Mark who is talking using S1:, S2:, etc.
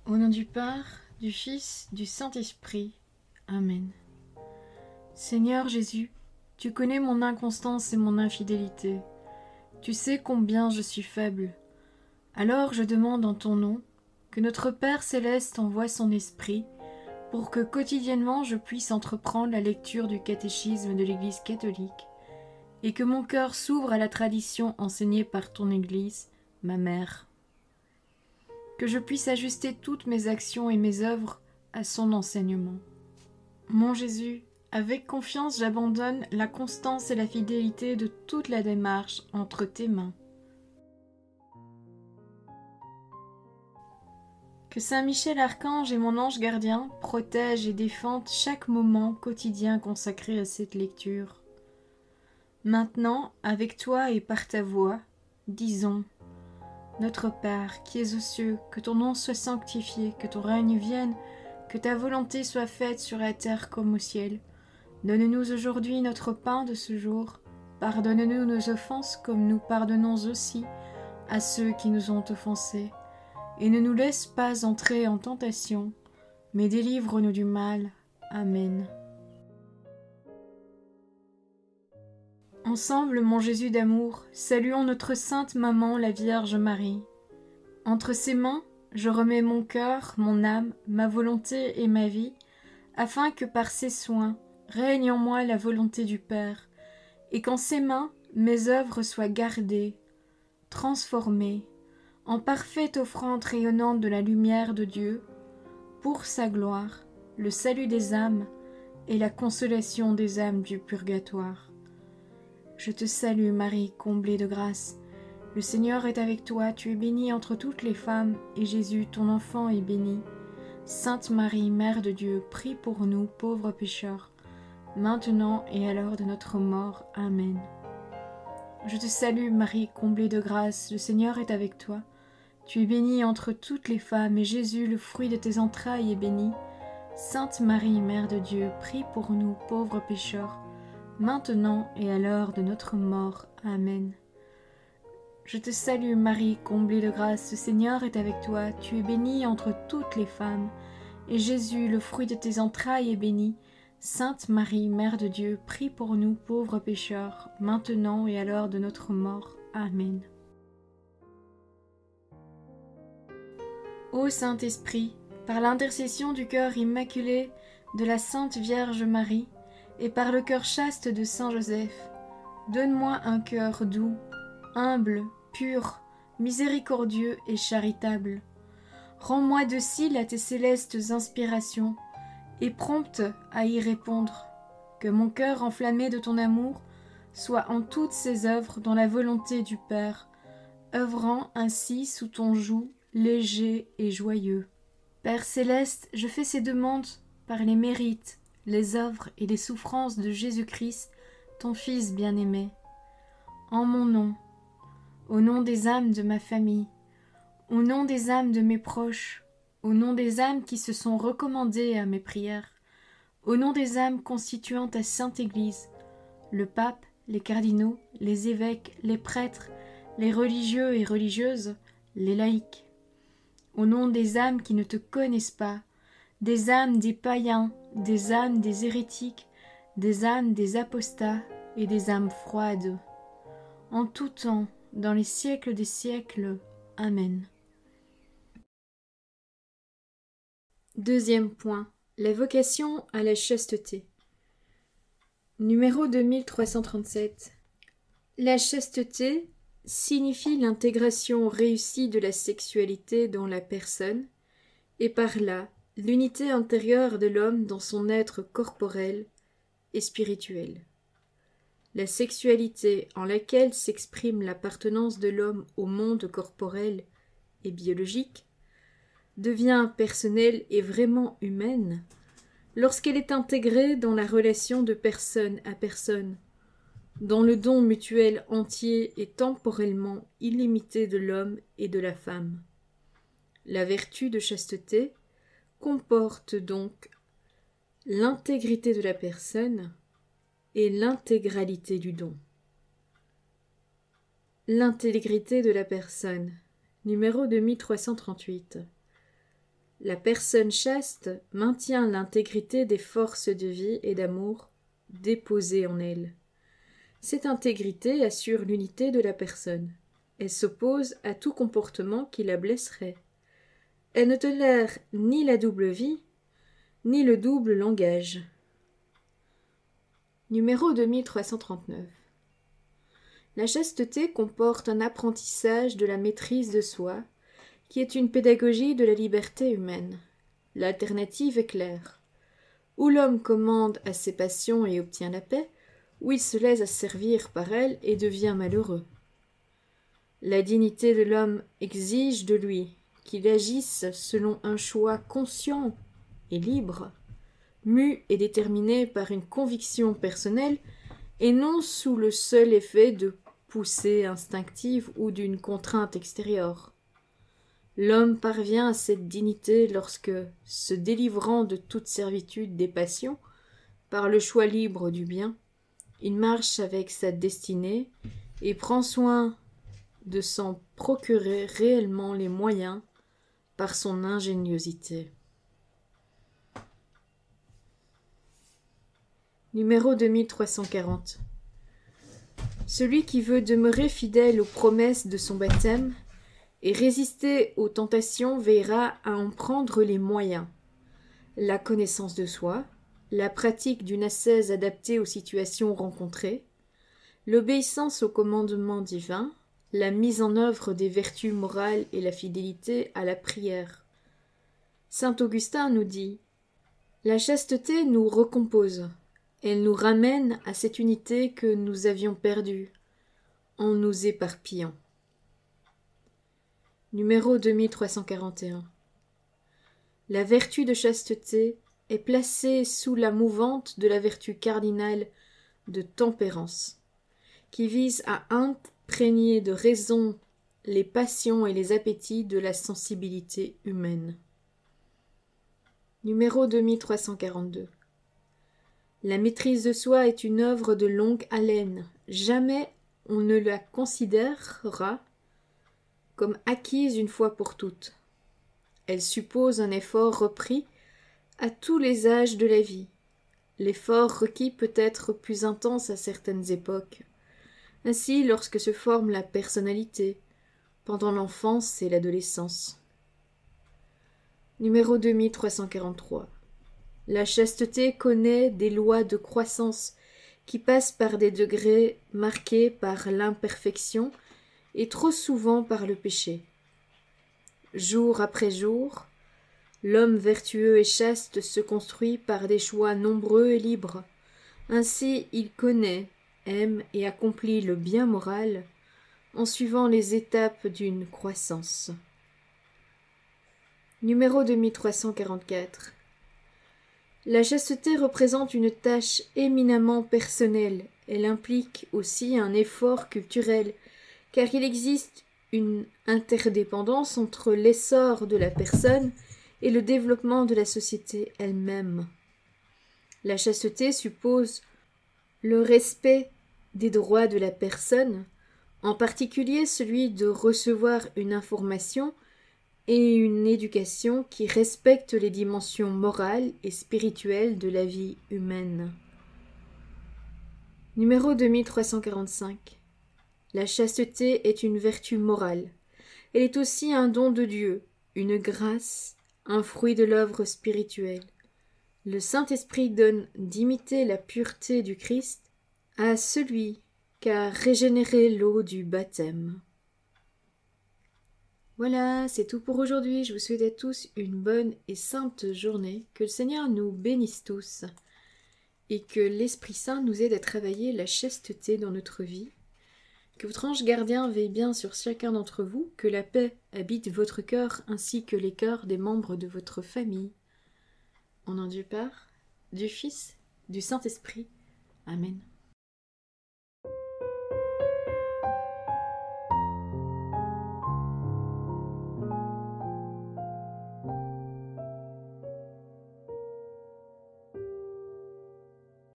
S1: Au nom du Père, du Fils, du Saint-Esprit. Amen. Seigneur Jésus, tu connais mon inconstance et mon infidélité. Tu sais combien je suis faible. Alors je demande en ton nom que notre Père céleste envoie son Esprit pour que quotidiennement je puisse entreprendre la lecture du catéchisme de l'Église catholique et que mon cœur s'ouvre à la tradition enseignée par ton Église, ma mère. Que je puisse ajuster toutes mes actions et mes œuvres à son enseignement. Mon Jésus, avec confiance j'abandonne la constance et la fidélité de toute la démarche entre tes mains. Que Saint Michel Archange et mon ange gardien protègent et défendent chaque moment quotidien consacré à cette lecture. Maintenant, avec toi et par ta voix, disons: Notre Père, qui es aux cieux, que ton nom soit sanctifié, que ton règne vienne, que ta volonté soit faite sur la terre comme au ciel. Donne-nous aujourd'hui notre pain de ce jour. Pardonne-nous nos offenses comme nous pardonnons aussi à ceux qui nous ont offensés. Et ne nous laisse pas entrer en tentation, mais délivre-nous du mal. Amen. Ensemble, mon Jésus d'amour, saluons notre sainte maman, la Vierge Marie. Entre ses mains, je remets mon cœur, mon âme, ma volonté et ma vie, afin que par ses soins règne en moi la volonté du Père, et qu'en ses mains mes œuvres soient gardées, transformées, en parfaite offrande rayonnante de la lumière de Dieu, pour sa gloire, le salut des âmes et la consolation des âmes du purgatoire. Je te salue Marie, comblée de grâce. Le Seigneur est avec toi, tu es bénie entre toutes les femmes, et Jésus, ton enfant, est béni. Sainte Marie, Mère de Dieu, prie pour nous, pauvres pécheurs, maintenant et à l'heure de notre mort. Amen. Je te salue Marie, comblée de grâce, le Seigneur est avec toi. Tu es bénie entre toutes les femmes, et Jésus, le fruit de tes entrailles, est béni. Sainte Marie, Mère de Dieu, prie pour nous, pauvres pécheurs, maintenant et à l'heure de notre mort. Amen. Je te salue Marie, comblée de grâce, le Seigneur est avec toi, tu es bénie entre toutes les femmes, et Jésus, le fruit de tes entrailles, est béni. Sainte Marie, Mère de Dieu, prie pour nous pauvres pécheurs, maintenant et à l'heure de notre mort. Amen. Ô Saint-Esprit, par l'intercession du cœur immaculé de la Sainte Vierge Marie, et par le cœur chaste de Saint Joseph, donne-moi un cœur doux, humble, pur, miséricordieux et charitable. Rends-moi docile à tes célestes inspirations, et prompte à y répondre. Que mon cœur enflammé de ton amour soit en toutes ses œuvres dans la volonté du Père, œuvrant ainsi sous ton joug léger et joyeux. Père céleste, je fais ces demandes par les mérites, les œuvres et les souffrances de Jésus-Christ, ton Fils bien-aimé. En mon nom, au nom des âmes de ma famille, au nom des âmes de mes proches, au nom des âmes qui se sont recommandées à mes prières, au nom des âmes constituant ta Sainte Église, le pape, les cardinaux, les évêques, les prêtres, les religieux et religieuses, les laïcs, au nom des âmes qui ne te connaissent pas, des âmes des païens, des âmes des hérétiques, des âmes des apostats et des âmes froides. En tout temps, dans les siècles des siècles. Amen. Deuxième point. La vocation à la chasteté. Numéro 2337. La chasteté signifie l'intégration réussie de la sexualité dans la personne, et par là l'unité intérieure de l'homme dans son être corporel et spirituel. La sexualité en laquelle s'exprime l'appartenance de l'homme au monde corporel et biologique devient personnelle et vraiment humaine lorsqu'elle est intégrée dans la relation de personne à personne, dans le don mutuel entier et temporellement illimité de l'homme et de la femme. La vertu de chasteté comporte donc l'intégrité de la personne et l'intégralité du don. L'intégrité de la personne. Numéro 2338. La personne chaste maintient l'intégrité des forces de vie et d'amour déposées en elle. Cette intégrité assure l'unité de la personne. Elle s'oppose à tout comportement qui la blesserait. Elle ne tolère ni la double vie, ni le double langage. Numéro 2339. La chasteté comporte un apprentissage de la maîtrise de soi, qui est une pédagogie de la liberté humaine. L'alternative est claire. Ou l'homme commande à ses passions et obtient la paix, ou il se laisse asservir par elles et devient malheureux. La dignité de l'homme exige de lui qu'il agisse selon un choix conscient et libre, mu et déterminé par une conviction personnelle et non sous le seul effet de poussée instinctive ou d'une contrainte extérieure. L'homme parvient à cette dignité lorsque, se délivrant de toute servitude des passions, par le choix libre du bien, il marche avec sa destinée et prend soin de s'en procurer réellement les moyens par son ingéniosité. Numéro 2340. Celui qui veut demeurer fidèle aux promesses de son baptême et résister aux tentations veillera à en prendre les moyens. La connaissance de soi, la pratique d'une ascèse adaptée aux situations rencontrées, l'obéissance aux commandements divins, la mise en œuvre des vertus morales et la fidélité à la prière. Saint Augustin nous dit « La chasteté nous recompose, elle nous ramène à cette unité que nous avions perdue en nous éparpillant. » Numéro 2341. La vertu de chasteté est placée sous la mouvante de la vertu cardinale de tempérance, qui vise à imprégner de raison les passions et les appétits de la sensibilité humaine. Numéro 2342. La maîtrise de soi est une œuvre de longue haleine. Jamais on ne la considérera comme acquise une fois pour toutes. Elle suppose un effort repris à tous les âges de la vie. L'effort requis peut être plus intense à certaines époques. Ainsi, lorsque se forme la personnalité, pendant l'enfance et l'adolescence. Numéro 2343. La chasteté connaît des lois de croissance qui passent par des degrés marqués par l'imperfection et trop souvent par le péché. Jour après jour, l'homme vertueux et chaste se construit par des choix nombreux et libres. Ainsi, il connaît, aime et accomplit le bien moral en suivant les étapes d'une croissance. Numéro 2344. La chasteté représente une tâche éminemment personnelle. Elle implique aussi un effort culturel, car il existe une interdépendance entre l'essor de la personne et le développement de la société elle-même. La chasteté suppose le respect des droits de la personne, en particulier celui de recevoir une information et une éducation qui respectent les dimensions morales et spirituelles de la vie humaine. Numéro 2345. La chasteté est une vertu morale. Elle est aussi un don de Dieu, une grâce, un fruit de l'œuvre spirituelle. Le Saint-Esprit donne d'imiter la pureté du Christ à celui qu'a régénéré l'eau du baptême. Voilà, c'est tout pour aujourd'hui. Je vous souhaite à tous une bonne et sainte journée. Que le Seigneur nous bénisse tous et que l'Esprit Saint nous aide à travailler la chasteté dans notre vie. Que votre ange gardien veille bien sur chacun d'entre vous, que la paix habite votre cœur ainsi que les cœurs des membres de votre famille. Au nom du Père, du Fils, du Saint-Esprit. Amen.